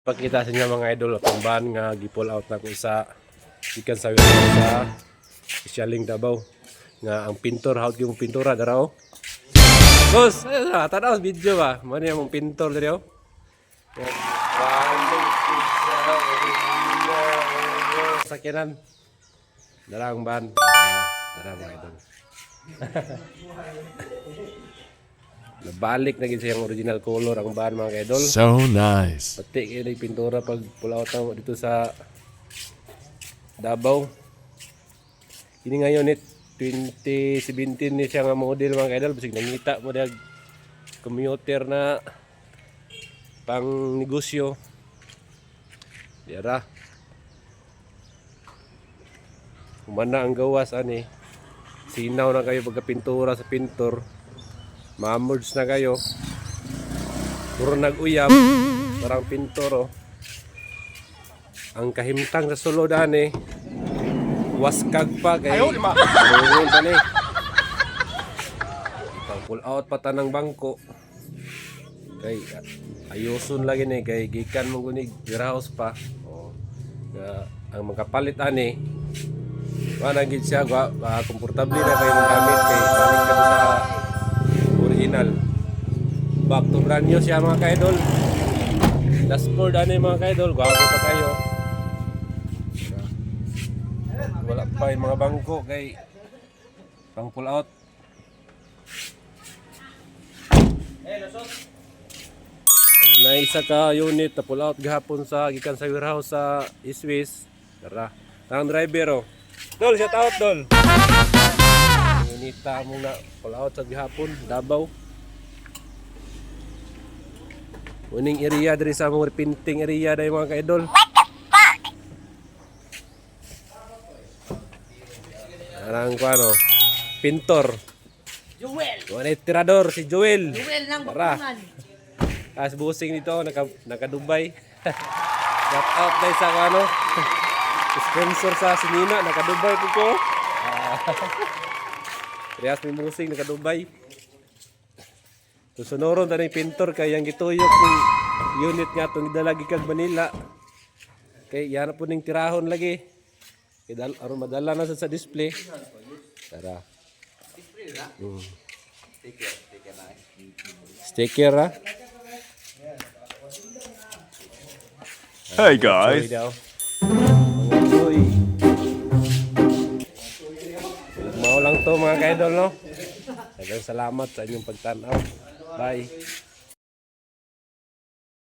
Pakita sa inyo mga idol atong ban nga gi-pull out na ko sa ikan sa Isyaling Davao nga ang pintor hawt yung pintura daraw. Boss, tanaw video ba? Mo ni among pintor diri oh. Sakinan. Darang ban. Darang mga idol. Nabalik na gid sa yung original color ang ban mga idol. So nice. Pati kayo na pintura pag pull out na dito sa Davao. Ini ngayon 2017 ni siya nga model mga idol. Bisig nangita mo dag commuter na pang negosyo. Dira. Humana ang gawas ani. Sinaw na kayo pagka-pintura sa pintor. Ma-merge na kayo. Puro nag-uyab. Parang pintor oh. Ang kahimtang sa sulod ani. Waskag pa kay. Ayaw lima. Pang pull out pa tanang bangko. Kay ayoson lagi ni kay gikan mo gunig warehouse pa. Oh. Ang magkapalit ani. Wala gid siya komportable na kayo magamit kay balik ka sa original. Back to brand new siya mga kaidol. Dashboard ani mga kaidol, gwapo pa kayo. Wala pa yung mga bangko kay pang pull out. Na isa ka unit na pull out gahapon sa gikan sa warehouse sa Swiss. Tara. Tang driver oh. Dol, shout out dol. Unita mo na pull out sa gihapon, Davao. Uning area diri sa mga painting area dai mga kaidol. Arang ko ano, pintor. Joel. Wala tirador si Joel. Joel ng Tara. Bakungan. As busing nito naka Dubai. Shout out dai sa ano. Sponsor sa Sinina naka Dubai po ko. Riyas may busing naka Dubai. Susunoron tani pintor kay yang gituyok ng unit nga tong idalagi kag Manila. Kay yan po ning tirahon lagi. Kay aron madala na sa display. Tara. Sticker ha. Hey guys. Mau lang to mga kaidol no. Daghang salamat sa inyong pagtanaw. Bye.